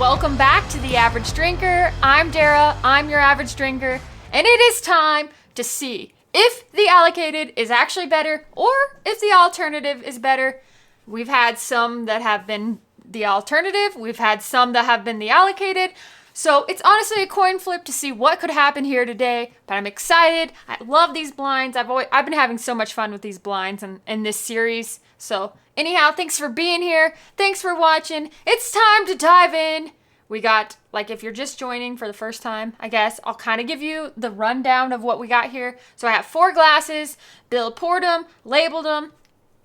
Welcome back to The Average Drinker. I'm Dara, I'm your average drinker, and it is time to see if the allocated is actually better or if the alternative is better. We've had some that have been the alternative, we've had some that have been the allocated, so it's honestly a coin flip to see what could happen here today, but I'm excited. I love these blinds. I've been having so much fun with these blinds in this series. So anyhow, thanks for being here. Thanks for watching. It's time to dive in. We got, like, if you're just joining for the first time, I guess, I'll kind of give you the rundown of what we got here. So I have 4 glasses. Bill poured them, labeled them,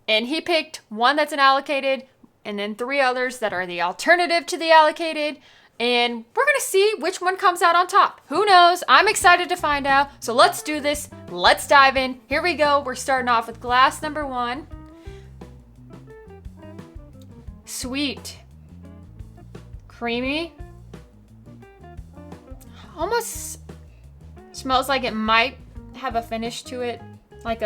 and he picked one that's an allocated, and then 3 others that are the alternative to the allocated. And we're going to see which one comes out on top. Who knows? I'm excited to find out. So let's do this. Let's dive in. Here we go. We're starting off with glass number 1. Sweet. Creamy. Almost smells like it might have a finish to it. Like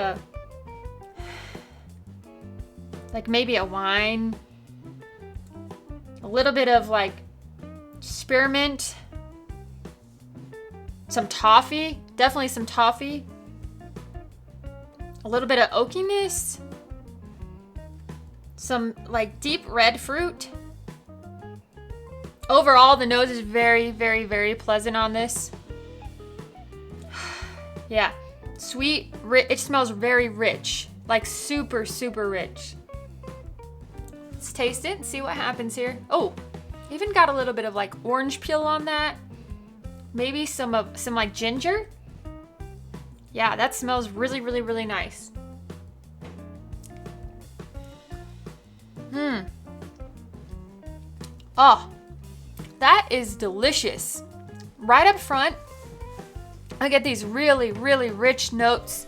maybe a wine. A little bit of like spearmint, some toffee, definitely some toffee, a little bit of oakiness, some like deep red fruit. Overall, the nose is very, very, very pleasant on this. Yeah, sweet, it smells very rich, like super, super rich. Let's taste it and see what happens here. Oh, even got a little bit of like orange peel on that. Maybe some like ginger. Yeah, that smells really, really, really nice. Oh, that is delicious. Right up front, I get these really, really rich notes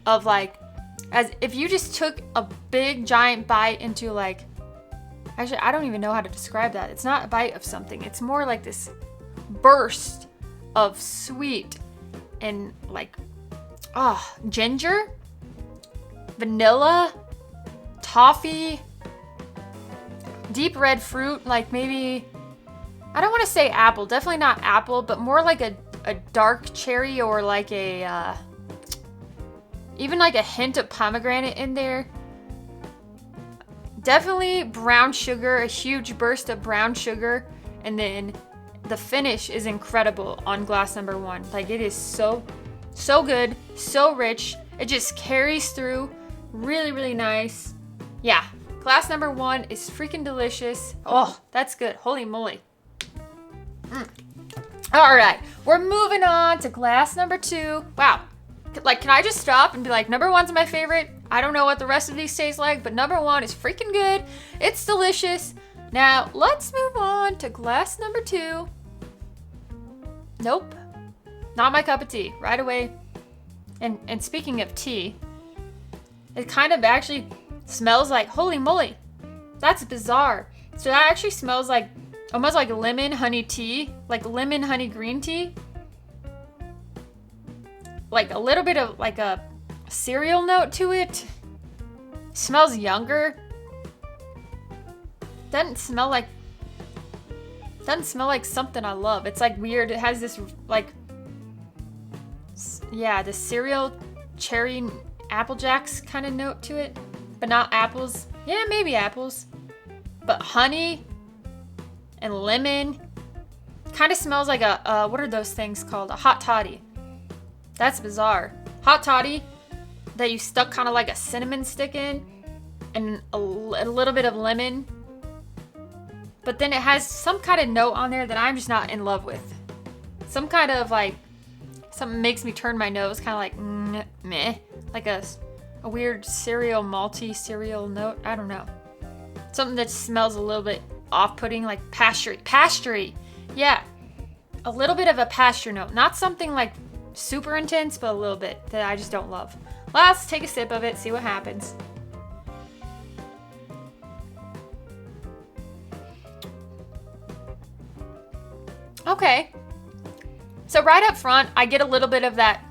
of like, as if you just took a big giant bite into like, actually, I don't even know how to describe that. It's not a bite of something. It's more like this burst of sweet and like, ginger, vanilla, toffee, deep red fruit, like maybe, I don't want to say apple, definitely not apple, but more like a dark cherry or like even like a hint of pomegranate in there. Definitely brown sugar, a huge burst of brown sugar, and then the finish is incredible on glass number 1. Like, it is so good, so rich. It just carries through. Really, really nice. Yeah, glass number 1 is freaking delicious. Oh, that's good. Holy moly. All right, we're moving on to glass number 2. Wow. Like, can I just stop and be like, number 1's my favorite? I don't know what the rest of these taste like, but number 1 is freaking good. It's delicious. Now, let's move on to glass number 2. Nope. Not my cup of tea. Right away. And speaking of tea, it kind of actually smells like, holy moly. That's bizarre. So that actually smells like, almost like lemon honey tea. Like lemon honey green tea. Like a little bit of like a cereal note to it. Smells younger. Doesn't smell like something I love. It's like weird. It has this like, yeah, the cereal cherry Apple Jacks kind of note to it, but not apples. Yeah, maybe apples, but honey and lemon. Kind of smells like a what are those things called? A hot toddy. That's bizarre. Hot toddy that you stuck kind of like a cinnamon stick in, and a little bit of lemon. But then it has some kind of note on there that I'm just not in love with. Some kind of like, something makes me turn my nose, kind of like meh. Like a weird malty cereal note. I don't know. Something that smells a little bit off-putting, like pastury. Yeah. A little bit of a pasture note. Not something like super intense, but a little bit that I just don't love. Let's take a sip of it, see what happens. Okay. So right up front, I get a little bit of that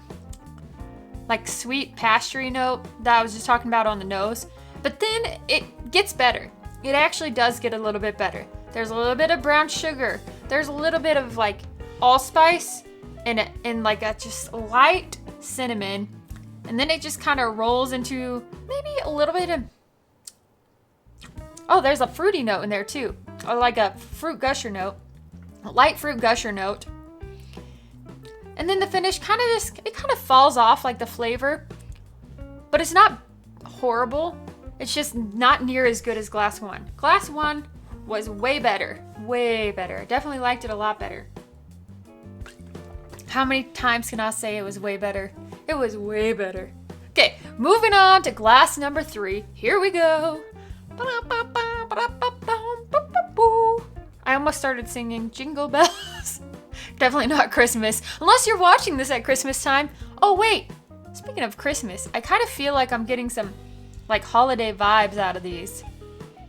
like sweet pastury note that I was just talking about on the nose. But then it gets better. It actually does get a little bit better. There's a little bit of brown sugar. There's a little bit of like allspice and like a just light cinnamon. And then it just kind of rolls into maybe a little bit of, oh, there's a fruity note in there too. Or like a fruit gusher note, a light fruit gusher note. And then the finish kind of falls off like the flavor, but it's not horrible. It's just not near as good as Glass 1. Glass 1 was way better. Way better. I definitely liked it a lot better. How many times can I say it was way better? It was way better. Okay, moving on to glass number 3. Here we go. I almost started singing Jingle Bells. Definitely not Christmas. Unless you're watching this at Christmas time. Oh, wait. Speaking of Christmas, I kind of feel like I'm getting some like holiday vibes out of these.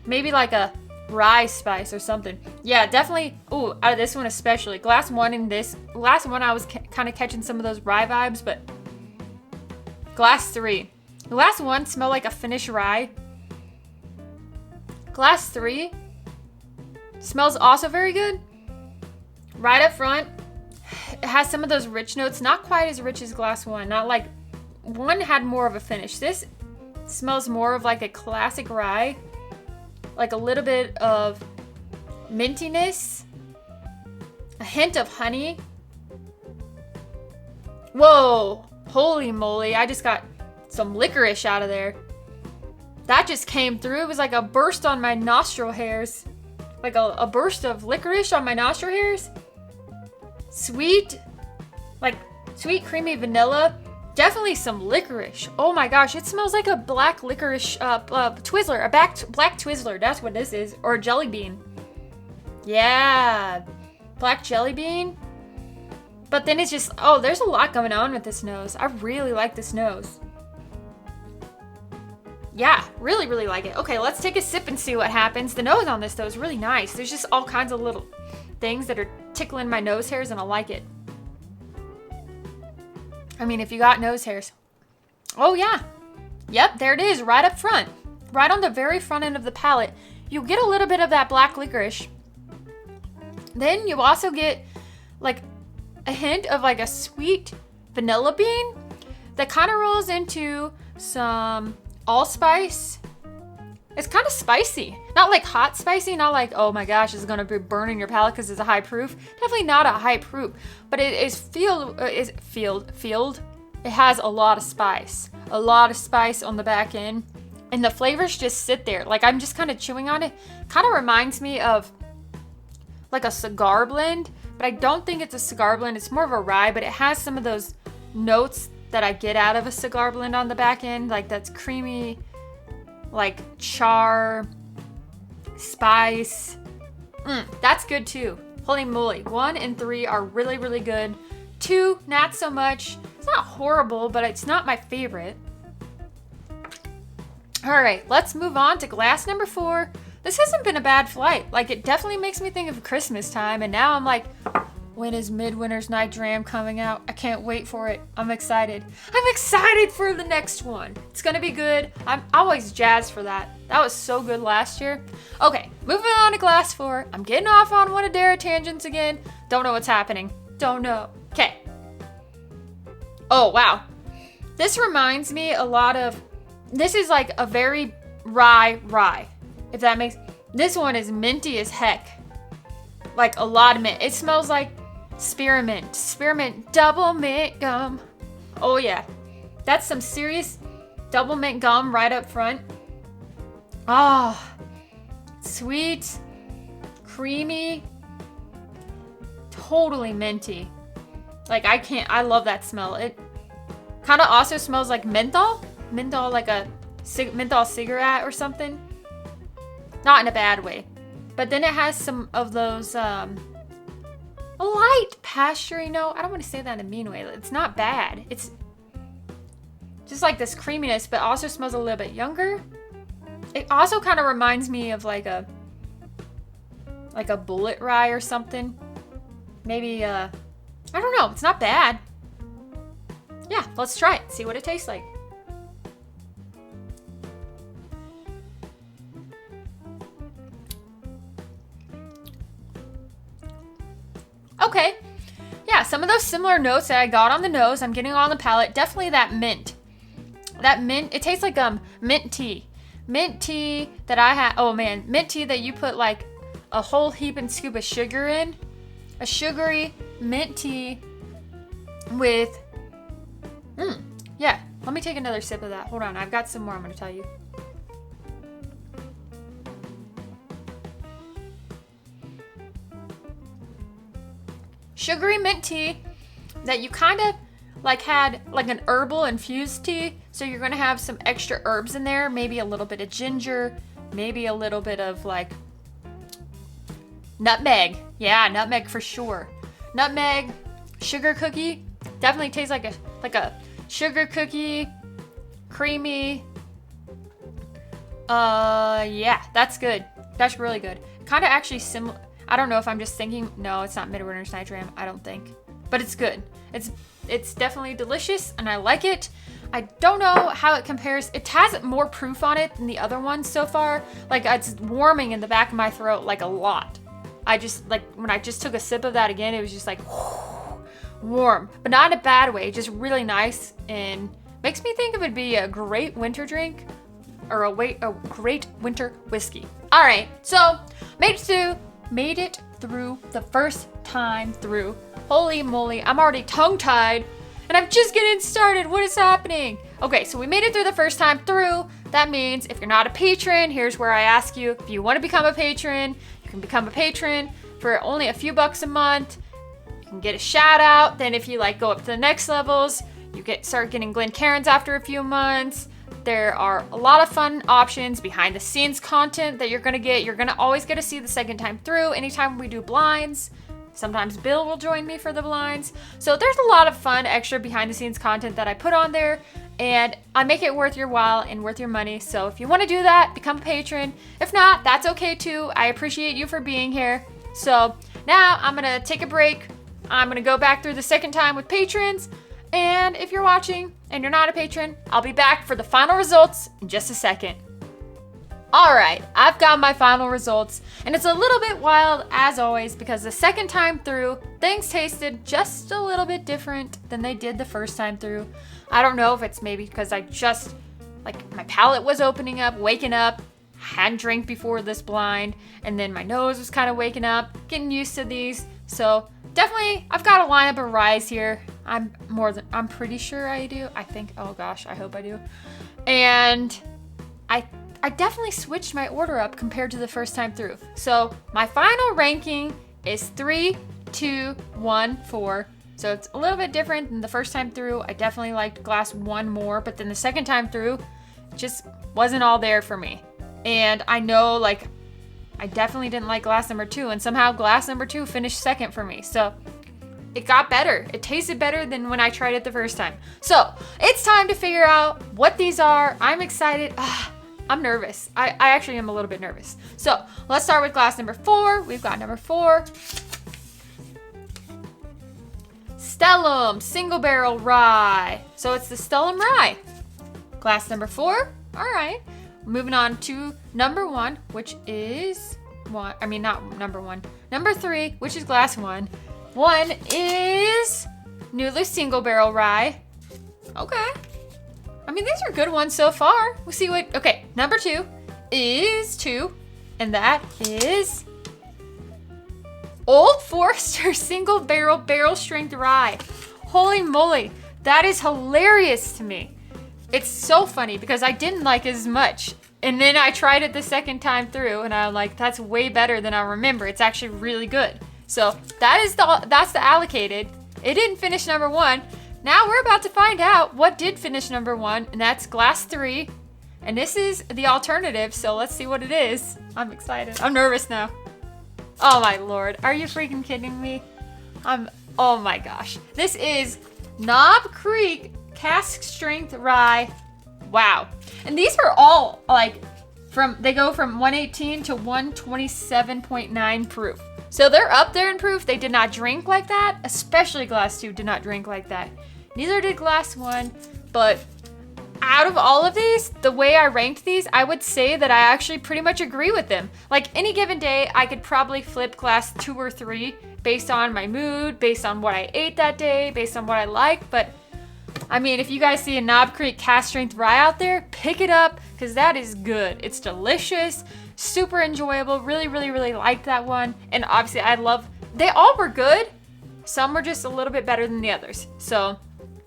Maybe like a rye spice or something. Yeah, definitely. Ooh, out of this one especially. Glass 1 and this. Glass 1 I was kind of catching some of those rye vibes, but Glass 3. Glass 1 smelled like a finished rye. Glass 3 smells also very good. Right up front, it has some of those rich notes. Not quite as rich as Glass 1. Not like, 1 had more of a finish. This smells more of like a classic rye. Like a little bit of mintiness. A hint of honey. Whoa, holy moly. I just got some licorice out of there. That just came through. It was like a burst on my nostril hairs. Like a burst of licorice on my nostril hairs. Sweet, like sweet creamy vanilla. Definitely some licorice. Oh my gosh, it smells like a black licorice Twizzler, black Twizzler. That's what this is, or a jelly bean. Yeah, black jelly bean. But then it's just, oh, there's a lot going on with this nose. I really like this nose. Yeah, really, really like it. Okay, let's take a sip and see what happens. The nose on this though is really nice. There's just all kinds of little things that are tickling my nose hairs and I like it. I mean, if you got nose hairs. Oh yeah. Yep, there it is, right up front. Right on the very front end of the palate. You get a little bit of that black licorice. Then you also get like a hint of like a sweet vanilla bean that kind of rolls into some allspice. It's kind of spicy. Not like hot spicy, not like, oh my gosh, it's gonna be burning your palate because it's a high proof. Definitely not a high proof, but it is filled. It has a lot of spice. A lot of spice on the back end. And the flavors just sit there. Like I'm just kind of chewing on it. Kind of reminds me of like a cigar blend, but I don't think it's a cigar blend. It's more of a rye, but it has some of those notes that I get out of a cigar blend on the back end. Like that's creamy, like char, spice. That's good too. Holy moly. 1 and 3 are really, really good. 2, not so much. It's not horrible, but it's not my favorite. All right, let's move on to glass number 4. This hasn't been a bad flight. Like it definitely makes me think of Christmas time. And now I'm like, when is Midwinter's Night Dram coming out? I can't wait for it. I'm excited. I'm excited for the next one. It's gonna be good. I'm always jazzed for that. That was so good last year. Okay, moving on to glass 4. I'm getting off on one of Dara tangents again. Don't know what's happening. Don't know. Okay. Oh, wow. This reminds me a lot of, this is like a very rye. If that makes, this one is minty as heck. Like a lot of mint. It smells like spearmint double mint gum. Oh yeah, that's some serious double mint gum right up front. Oh, sweet, creamy, totally minty. Like I love that smell. It kind of also smells like menthol like a menthol cigarette or something. Not in a bad way. But then it has some of those, a light pastury note. I don't want to say that in a mean way. It's not bad. It's just like this creaminess, but also smells a little bit younger. It also kind of reminds me of like a bullet rye or something. Maybe, I don't know. It's not bad. Yeah, let's try it. See what it tastes like. Okay. Yeah, some of those similar notes that I got on the nose, I'm getting on the palate. Definitely that mint. That mint, it tastes like mint tea. Mint tea that I had, oh man, mint tea that you put like a whole heap and scoop of sugar in. A sugary mint tea with, yeah. Let me take another sip of that. Hold on, I've got some more I'm gonna tell you. Sugary mint tea that you kind of like had like an herbal infused tea. So you're gonna have some extra herbs in there, maybe a little bit of ginger, maybe a little bit of like nutmeg. Yeah, nutmeg for sure. Nutmeg, sugar cookie. Definitely tastes like a sugar cookie, creamy. Yeah, that's good. That's really good. Kind of actually similar. I don't know if I'm just thinking, no, it's not Midwinter's Night Dram, I don't think. But it's good. It's definitely delicious and I like it. I don't know how it compares. It has more proof on it than the other ones so far. Like it's warming in the back of my throat like a lot. I just like when I just took a sip of that again, it was just like warm, but not in a bad way, just really nice and makes me think it would be a great winter drink or a great winter whiskey. All right, so made it through the first time through. Holy moly, I'm already tongue-tied and I'm just getting started. What is happening? Okay, so we made it through the first time through. That means if you're not a patron, here's where I ask you, if you want to become a patron, you can become a patron for only a few bucks a month. You can get a shout out. Then if you like go up to the next levels, you start getting Glen Cairns after a few months. There are a lot of fun options, behind the scenes content that you're gonna get. You're gonna always get to see the second time through anytime we do blinds. Sometimes Bill will join me for the blinds. So there's a lot of fun extra behind the scenes content that I put on there and I make it worth your while and worth your money. So if you want to do that, become a patron. If not, that's okay too. I appreciate you for being here. So now I'm gonna take a break. I'm gonna go back through the second time with patrons. And if you're watching and you're not a patron, I'll be back for the final results in just a second. All right, I've got my final results, and it's a little bit wild as always because the second time through, things tasted just a little bit different than they did the first time through. I don't know if it's maybe because I just, like my palate was opening up, waking up, hadn't drank before this blind, and then my nose was kind of waking up, getting used to these. So definitely, I've got a lineup of ryes here. I'm pretty sure I do. I think, oh gosh, I hope I do. And I definitely switched my order up compared to the first time through. So my final ranking is 3, 2, 1, 4. So it's a little bit different than the first time through. I definitely liked glass 1 more, but then the second time through just wasn't all there for me. And I know like I definitely didn't like glass number 2, and somehow glass number 2 finished second for me. So it got better. It tasted better than when I tried it the first time. So it's time to figure out what these are. I'm excited. I'm nervous. I actually am a little bit nervous. So let's start with glass number 4. We've got number 4. Stellum Single Barrel Rye. So it's the Stellum Rye. Glass number 4. All right. Moving on to number 1, which is not number 1. Number 3, which is glass 1. 1 is Nulu Single Barrel Rye. Okay. I mean, these are good ones so far. We'll see what, okay, number 2 is 2, and that is Old Forester Single Barrel Strength Rye. Holy moly, that is hilarious to me. It's so funny because I didn't like it as much. And then I tried it the second time through and I'm like, that's way better than I remember. It's actually really good. So that's the allocated. It didn't finish number 1. Now we're about to find out what did finish number 1, and that's glass 3. And this is the alternative, so let's see what it is. I'm excited. I'm nervous now. Oh my lord, are you freaking kidding me? Oh my gosh. This is Knob Creek Cask Strength Rye. Wow. And these are all like they go from 118 to 127.9 proof. So they're up there in proof. They did not drink like that, especially glass 2 did not drink like that. Neither did glass 1, but out of all of these, the way I ranked these, I would say that I actually pretty much agree with them. Like any given day, I could probably flip glass 2 or 3 based on my mood, based on what I ate that day, based on what I like. But I mean, if you guys see a Knob Creek Cask Strength Rye out there, pick it up because that is good. It's delicious, super enjoyable. Really, really, really liked that one. And obviously they all were good. Some were just a little bit better than the others. So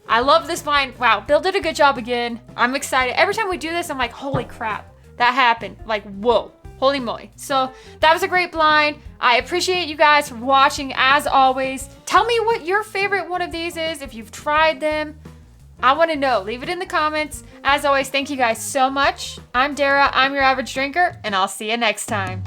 I love this blind. Wow, Bill did a good job again. I'm excited. Every time we do this, I'm like, holy crap, that happened. Like, whoa, holy moly. So that was a great blind. I appreciate you guys for watching as always. Tell me what your favorite one of these is, if you've tried them. I want to know. Leave it in the comments. As always, thank you guys so much. I'm Dara, I'm your average drinker, and I'll see you next time.